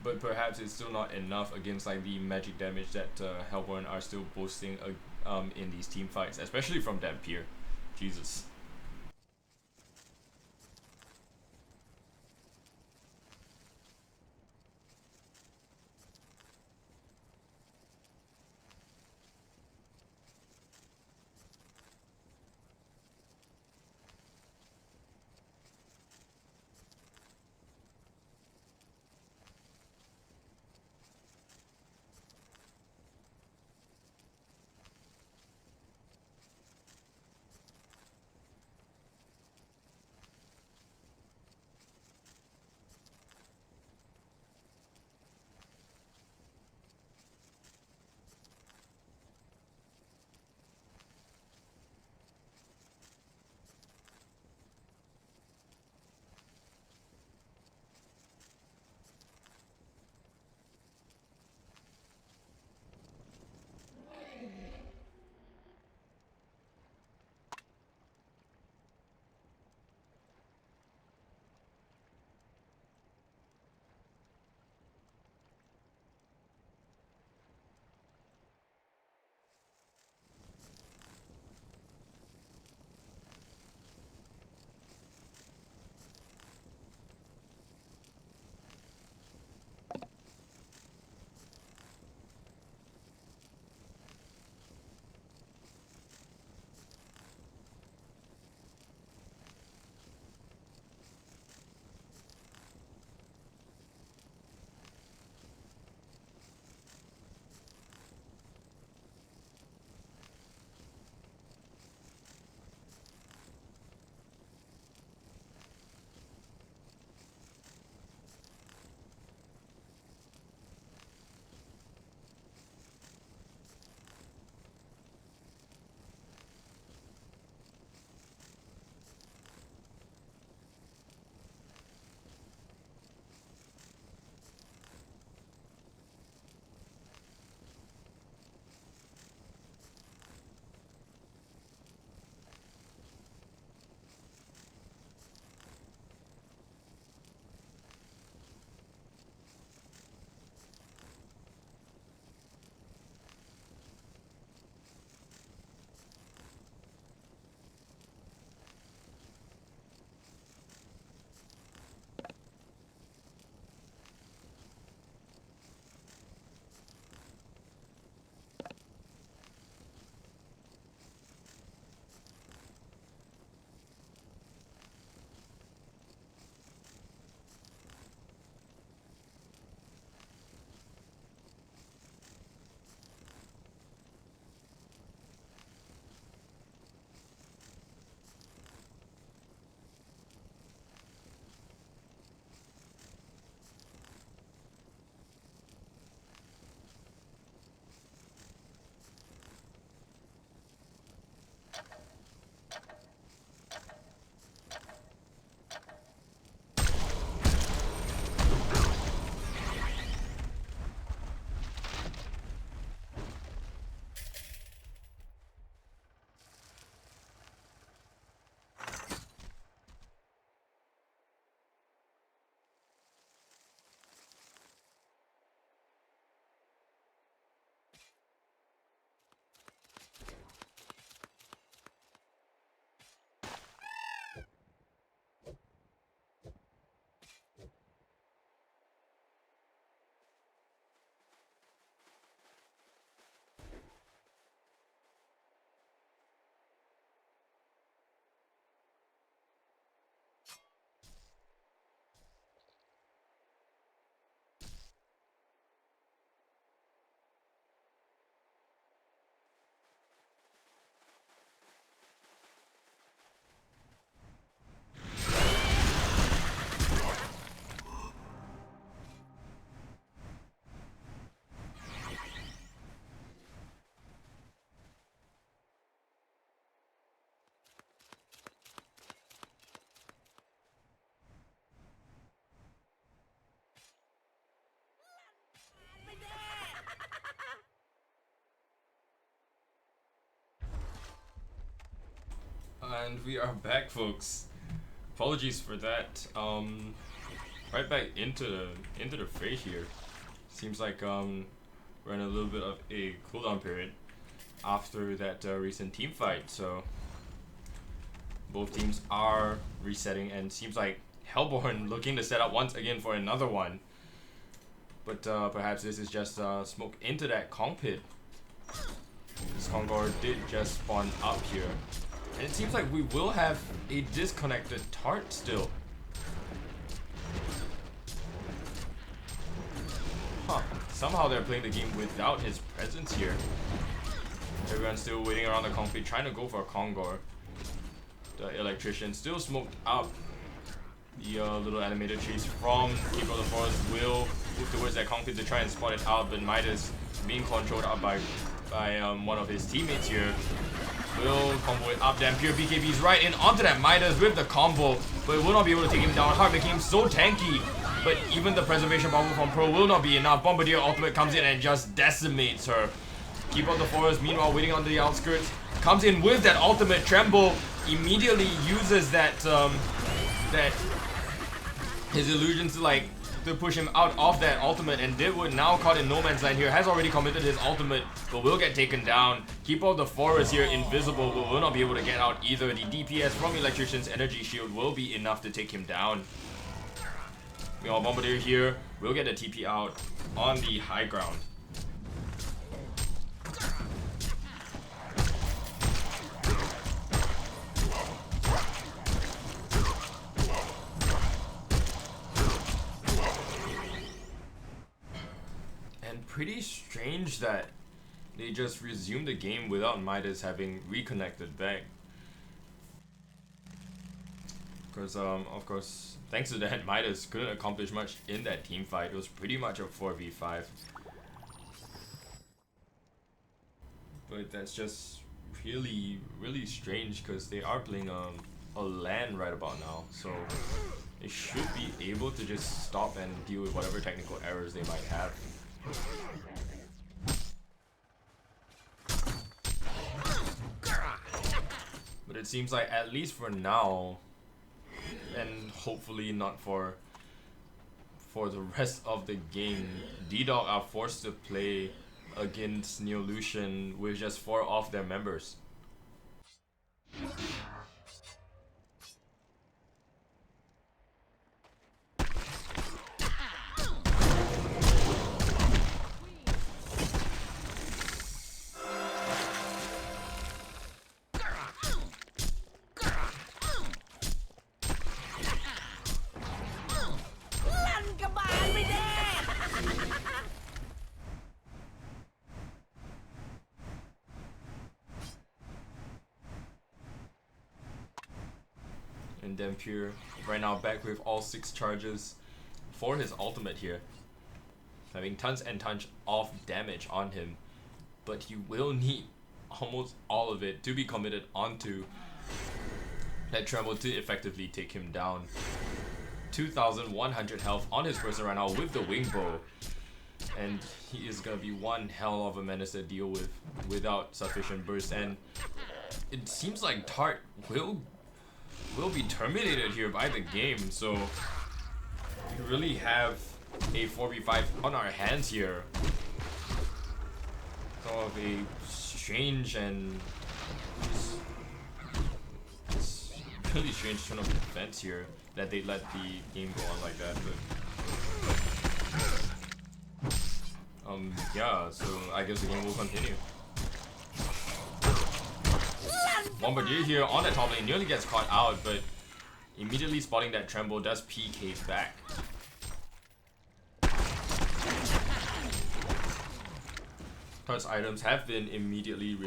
But perhaps it's still not enough against like the magic damage that Hellborn are still boasting in these team fights, especially from Dampier. Jesus. And we are back, folks. Apologies for that. Right back into the fray here. Seems like we're in a little bit of a cooldown period after that recent team fight. So both teams are resetting, and seems like Hellborn looking to set up once again for another one. But perhaps this is just smoke into that Kong pit. This Kongor did just spawn up here. And it seems like we will have a disconnected Tart still. Huh. Somehow they're playing the game without his presence here. Everyone's still waiting around the Kong pit, trying to go for a Kongor. The electrician still smoked up. The little animated chase from Keeper of the Forest will move towards that Kong pit to try and spot it out, but Midas being controlled out by one of his teammates here. Will combo it up. Damn, pure BKB's right in onto that Midas with the combo, but it will not be able to take him down. Heart making him so tanky, but even the preservation bubble from Pro will not be enough. Bombardier ultimate comes in and just decimates her. Keep up the Forest, meanwhile waiting on the outskirts. Comes in with that ultimate. Tremble immediately uses that his illusions to push him out of that ultimate, and Deadwood now caught in no man's land here, has already committed his ultimate, but will get taken down. Keep out the Forest here, invisible, but will not be able to get out either. The DPS from Electrician's energy shield will be enough to take him down. Meanwhile, Bombardier here will get a TP out on the high ground. Pretty strange that they just resumed the game without Midas having reconnected back. Because of course, thanks to that, Midas couldn't accomplish much in that team fight. It was pretty much a 4v5. But that's just really strange, because they are playing a LAN right about now. So they should be able to just stop and deal with whatever technical errors they might have. But it seems like, at least for now, and hopefully not for the rest of the game, D-Dog are forced to play against Neolution with just 4 of their members. And Dampure right now back with all 6 charges for his ultimate here, having tons and tons of damage on him, but he will need almost all of it to be committed onto that Tremble to effectively take him down. 2,100 health on his person right now with the wing bow, and he is gonna be one hell of a menace to deal with without sufficient burst. And it seems like Tart will be terminated here by the game, so we really have a 4v5 on our hands here. So of a strange and it's really strange turn of defense here that they let the game go on like that. But yeah, so I guess the game will continue. Bombardier here on the top lane nearly gets caught out, but immediately spotting that Tremble does PK back. Tart's items have been immediately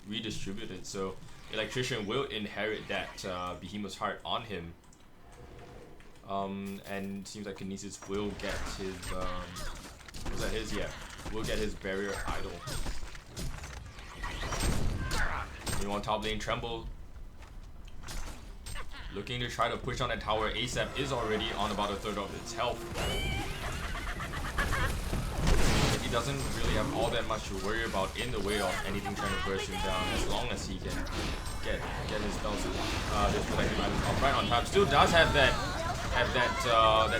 redistributed, so Electrician will inherit that Behemoth's Heart on him. And seems like Kinesis will get his was that his? Yeah, will get his Barrier Idol. On top lane, Tremble looking to try to push on that tower. ASAP is already on about 1/3 of its health. He doesn't really have all that much to worry about in the way of anything trying to burst him down, as long as he can get his spells, his protective items off right on time. Still does have that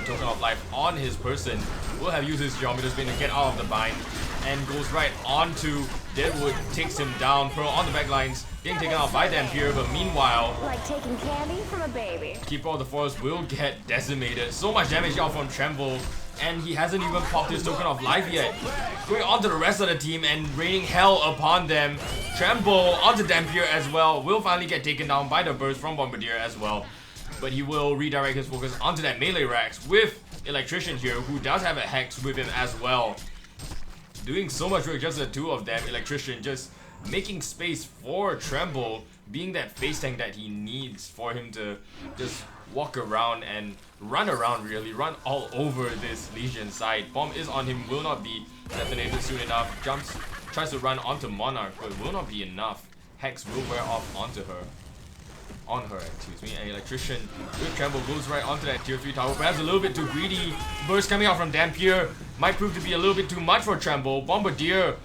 token of life on his person. Will have used his geometer spin to get out of the bind, and goes right onto Deadwood, takes him down. Pearl on the back lines, getting taken out by Dampier, but meanwhile, Like taking candy from a baby. Keeper of the Forest will get decimated. So much damage out from Tremble, and he hasn't even popped his token of life yet. Going on to the rest of the team and raining hell upon them. Tremble onto Dampier as well. Will finally get taken down by the burst from Bombardier as well. But he will redirect his focus onto that melee Rax with Electrician here, who does have a Hex with him as well. Doing so much work, just the two of them. Electrician just making space for Tremble, being that face tank that he needs for him to just walk around and run around, really run all over this Legion side. Bomb is on him, will not be detonated soon enough. Jumps, tries to run onto Monarch, but will not be enough. Hex will wear off onto her. Excuse me. An Electrician with Tremble goes right onto that tier 3 tower. Perhaps a little bit too greedy. Burst coming out from Dampier might prove to be a little bit too much for Tremble. Bombardier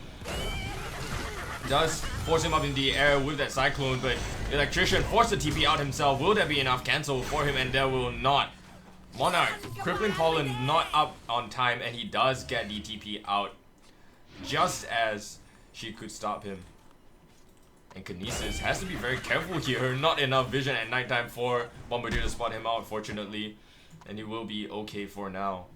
does force him up in the air with that Cyclone, but Electrician forced the TP out himself. Will there be enough cancel for him? And there will not. Monarch, Crippling Pollen not up on time, and he does get the TP out just as she could stop him. And Kinesis has to be very careful here. Not enough vision at nighttime for Bombardier to spot him out, fortunately. And he will be okay for now.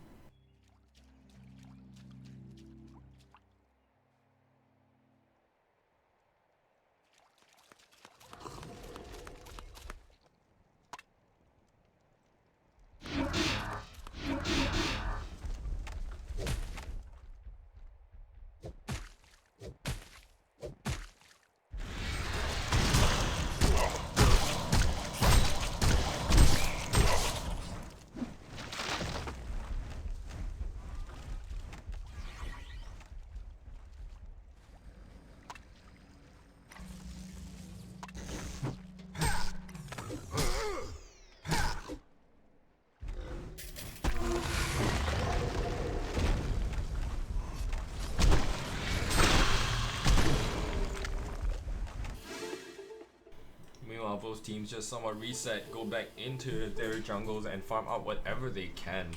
Both teams just somewhat reset, go back into their jungles and farm out whatever they can.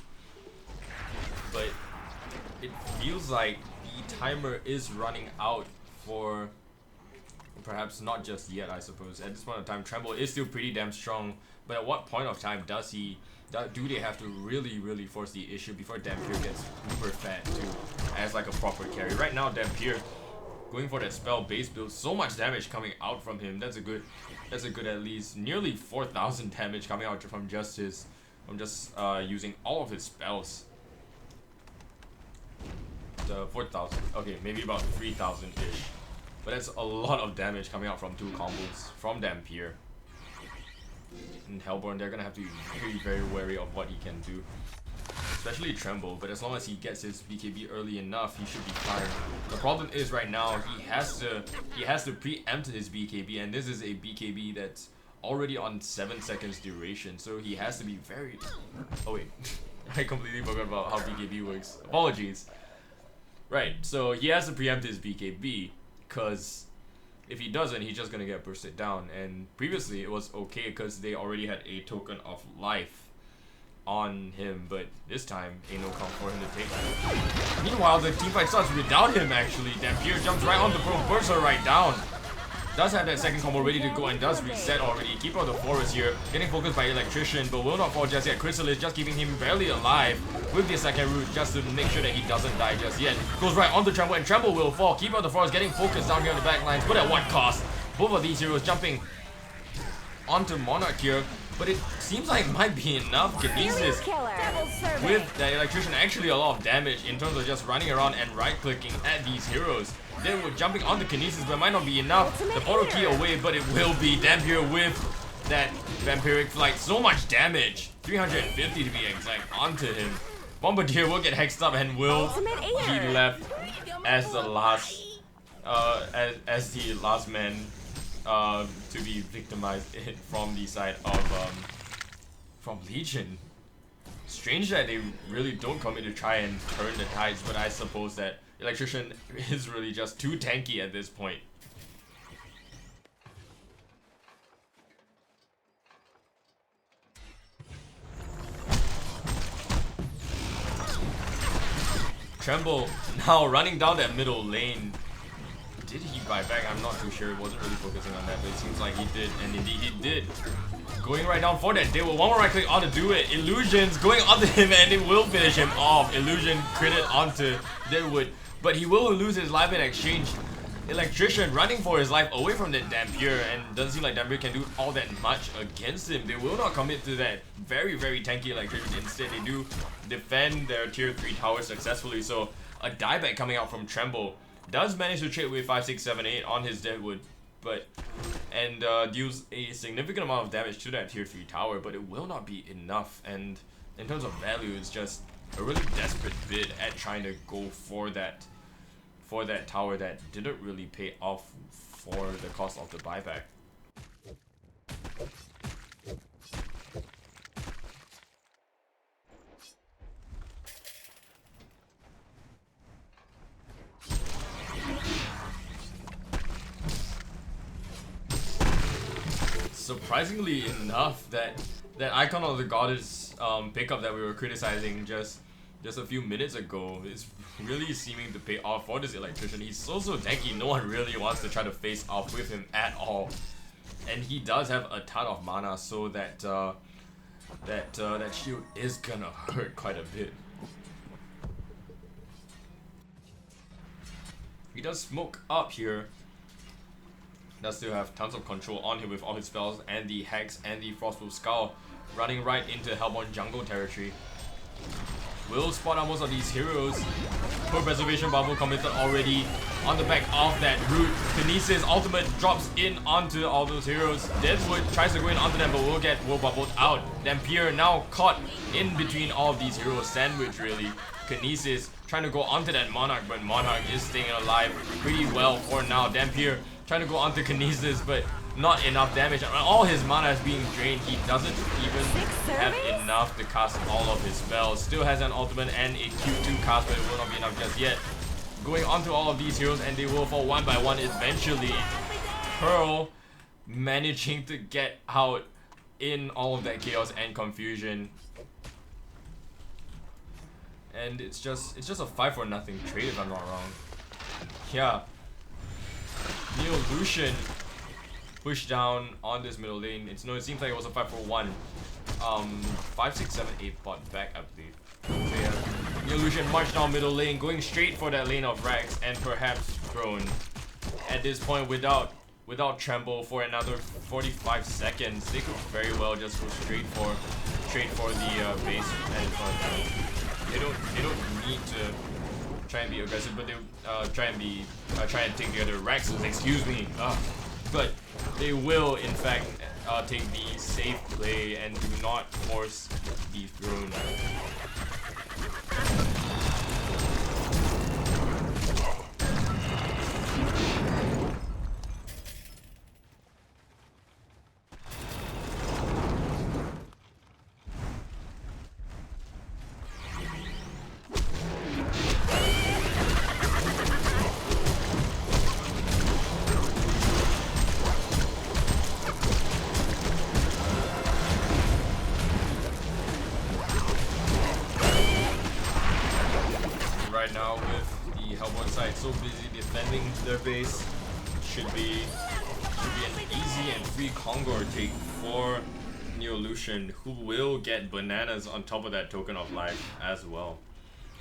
But it feels like the timer is running out for perhaps not just yet, I suppose. At this point of time, Tremble is still pretty damn strong, but at what point of time do they have to really force the issue before Dampier gets uber fat to as like a proper carry? Right now, Dampier going for that spell base build, so much damage coming out from him. That's a good at least nearly 4,000 damage coming out from just using all of his spells. The 4,000, okay, maybe about 3,000-ish, but that's a lot of damage coming out from two combos from Dampier. And Hellborn, they're gonna have to be very wary of what he can do, especially Tremble, but as long as he gets his BKB early enough, he should be fine. The problem is right now he has to preempt his BKB, and this is a BKB that's already on 7 seconds duration, so he has to be very... Oh wait, I completely forgot about how BKB works. Apologies. Right, so he has to preempt his BKB, because if he doesn't, he's just gonna get bursted down, and previously it was okay because they already had a token of life on him, but this time ain't no count for him to take. Meanwhile, the teamfight starts without him actually. Dampier jumps right on the Pearl, bursts her right down. Does have that second combo ready to go and does reset already. Keeper of the Forest here, getting focused by Electrician, but will not fall just yet. Chrysalis just keeping him barely alive with the second root just to make sure that he doesn't die just yet. Goes right onto Tremble, and Tremble will fall. Keeper of the Forest getting focused down here on the back lines, but at what cost? Both of these heroes jumping onto Monarch here, but it seems like it might be enough. Kinesis with that Electrician, actually a lot of damage in terms of just running around and right-clicking at these heroes. Then we're jumping onto Kinesis, but it might not be enough. The portal key away, but it will be. Dampier with that Vampiric Flight. So much damage. 350 to be exact onto him. Bombardier will get hexed up and will be left as the last as the last man to be victimized from the side of from Legion. Strange that they really don't commit to try and turn the tides, but I suppose that Electrician is really just too tanky at this point. Tremble now running down that middle lane. Did he buy back? I'm not too sure. Wasn't really focusing on that, but it seems like he did, and indeed he did. Going right down for that. They will one more right click on to do it. Illusions going onto him, and it will finish him off. Illusion critted onto Deadwood, but he will lose his life in exchange. Electrician running for his life away from that Dampier, and doesn't seem like Dampier can do all that much against him. They will not commit to that very tanky Electrician. Instead, they do defend their tier 3 tower successfully. So a dieback coming out from Tremble does manage to trade with 5, 6, 7, 8 on his Deadwood, and deals a significant amount of damage to that tier 3 tower, but it will not be enough. And in terms of value, it's just a really desperate bid at trying to go for that tower that didn't really pay off for the cost of the buyback. Surprisingly enough, that Icon of the Goddess pickup that we were criticizing just a few minutes ago is really seeming to pay off for this Electrician. He's so tanky, no one really wants to try to face off with him at all. And he does have a ton of mana, so that shield is gonna hurt quite a bit. He does smoke up here. Does still have tons of control on him with all his spells and the Hex and the Frostproof Skull running right into Hellborn jungle territory. Will spot out most of these heroes. Poor preservation bubble committed already on the back of that root. Kinesis ultimate drops in onto all those heroes. Deadwood tries to go in onto them, but will get world bubbled out. Dampier now caught in between all of these heroes. Sandwich really. Kinesis trying to go onto that Monarch, but Monarch is staying alive pretty well for now. Dampier trying to go onto Kinesis, but not enough damage. All his mana is being drained. He doesn't even have enough to cast all of his spells. Still has an ultimate and a Q2 cast, but it will not be enough just yet. Going onto all of these heroes, and they will fall one by one eventually. Pearl managing to get out in all of that chaos and confusion. And it's just a 5-for-0 trade if I'm not wrong. Yeah. Lucian push down on this middle lane. It seems like it was a 5-for-1. 5, 6, 7, 8 bot back, I believe. So yeah, Lucian march down middle lane, going straight for that lane of Rax and perhaps Throne. At this point, without Tremble for another 45 seconds, they could very well just go straight for the base and they don't need to try and be aggressive, but they try and take the other Raxes, excuse me. But they will in fact take the safe play and do not force the Throne. Right now with the Hellborn side so busy defending their base, should be an easy and free Kongor take for Lucian, who will get Bananas on top of that Token of Life as well.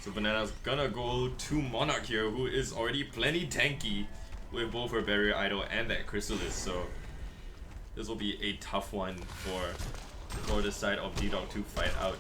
So Bananas gonna go to Monarch here, who is already plenty tanky with both her Barrier Idol and that Chrysalis, so this will be a tough one for the side of D-Dog to fight out.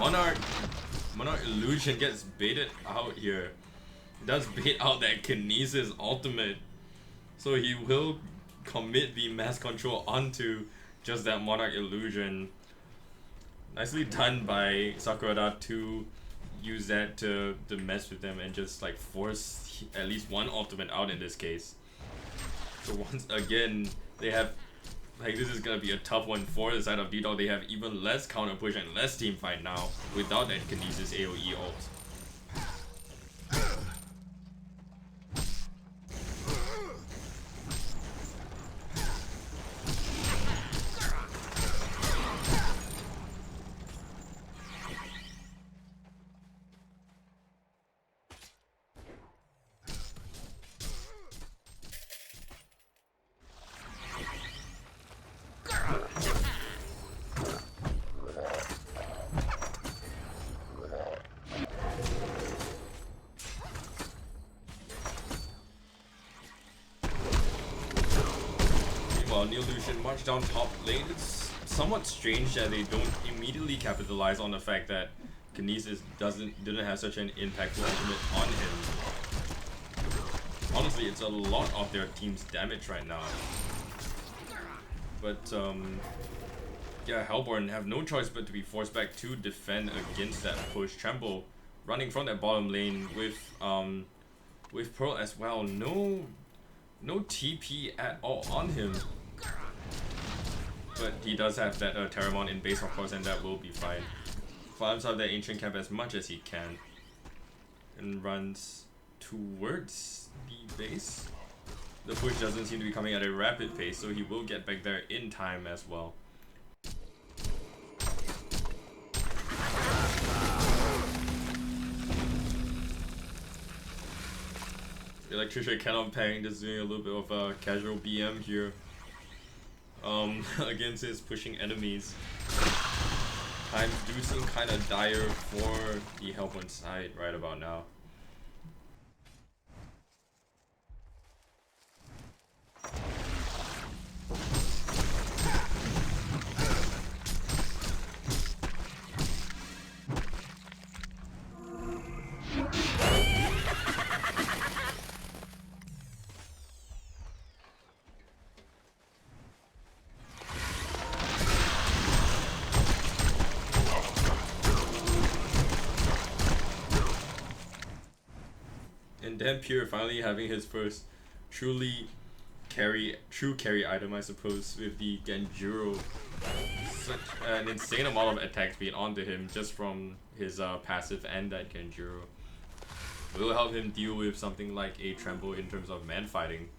Monarch Illusion gets baited out here. Does bait out that Kinesis ultimate. So he will commit the mass control onto just that Monarch Illusion. Nicely done by Sakurada to use that to mess with them and just like force at least one ultimate out in this case. So once again, they have, like, this is gonna be a tough one for the side of D-Dog. They have even less counter push and less team fight now without that Kinesis AoE ult. Neolution march down top lane. It's somewhat strange that they don't immediately capitalize on the fact that Kinesis didn't have such an impactful ultimate on him. Honestly, it's a lot of their team's damage right now. But yeah, Hellborn have no choice but to be forced back to defend against that push. Tremble running from that bottom lane with Pearl as well. No TP at all on him. But he does have that Terramon in base, of course, and that will be fine. Farms out that ancient camp as much as he can. And runs towards the base. The push doesn't seem to be coming at a rapid pace, so he will get back there in time as well. Electrician cannot pang, just doing a little bit of a casual BM here. Against his pushing enemies. Times do seem kind of dire for the Hellborn side right about now. And Dampier finally having his first true carry item, I suppose, with the Genjuro. Such an insane amount of attacks being onto him just from his passive and that Genjuro. Will help him deal with something like a Tremble in terms of man fighting.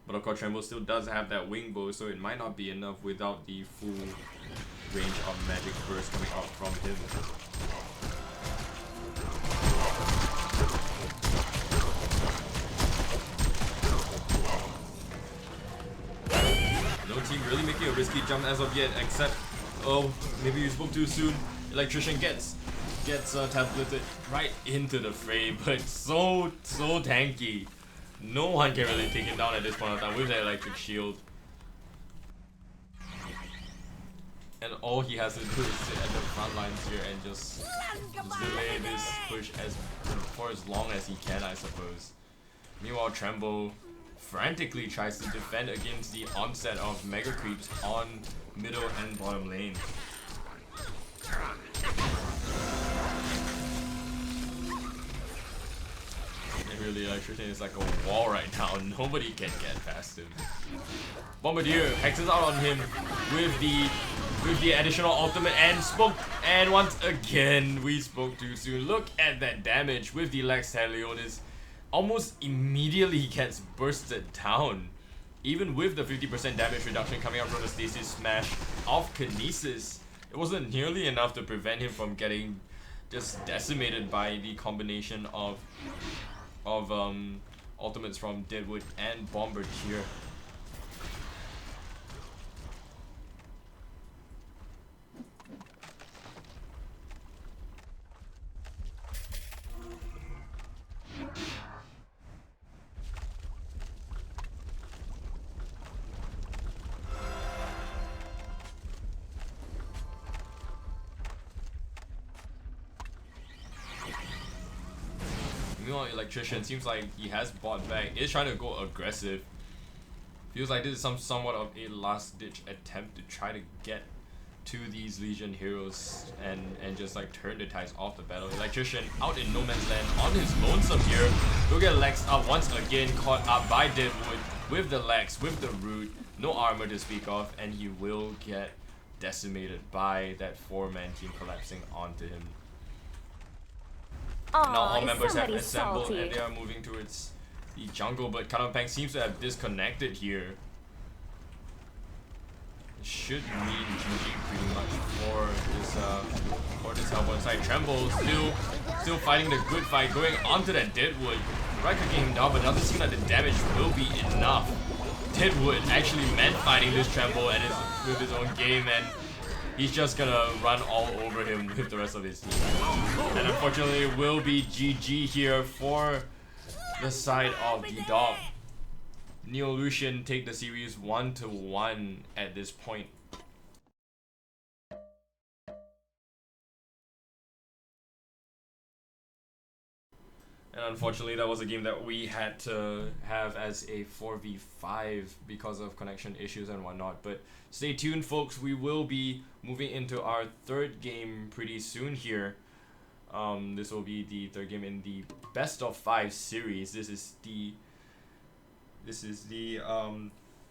But of course Tremble still does have that wing bow, so it might not be enough without the full range of magic burst coming out from him. No team really making a risky jump as of yet, except, oh, maybe you spoke too soon. Electrician gets tableted right into the fray, but so tanky. No one can really take him down at this point of time with that electric shield. And all he has to do is sit at the front lines here and just delay this push for as long as he can, I suppose. Meanwhile, Tremble frantically tries to defend against the onset of mega creeps on middle and bottom lane. And really, Electrician is like a wall right now. Nobody can get past him. Bombardier hexes out on him with the additional ultimate and once again we spoke too soon. Look at that damage with the Lex Talionis. Almost immediately he gets bursted down. Even with the 50% damage reduction coming out from the Stasis Smash of Kinesis, it wasn't nearly enough to prevent him from getting just decimated by the combination of ultimates from Deadwood and Bombardier. Meanwhile, Electrician seems like he has bought back, is trying to go aggressive. Feels like this is somewhat of a last-ditch attempt to try to get to these Legion heroes and just like turn the tides off the battle. Electrician out in no man's land on his lonesome here. He'll get Lex up once again, caught up by Deadwood with the Lex, with the Root. No armor to speak of, and he will get decimated by that 4-man team collapsing onto him. Aww, Now all members have somebody's assembled salty. and they are moving towards the jungle, but Kanonpang seems to have disconnected here. It should mean GG pretty much for this help on side. Tremble still fighting the good fight, going onto that Deadwood. Right clicking him down, but doesn't seem like the damage will be enough. Deadwood actually meant fighting this Tremble and with his own game, and he's just gonna run all over him with the rest of his team. And unfortunately it will be GG here for the side of the dog. Neolution take the series 1-1 at this point. And unfortunately that was a game that we had to have as a 4v5 because of connection issues and whatnot. But stay tuned folks, we will be moving into our third game pretty soon here. This will be the third game in the best of 5 series. This is the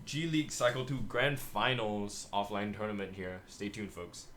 G League Cycle 2 Grand Finals offline tournament here. Stay tuned folks.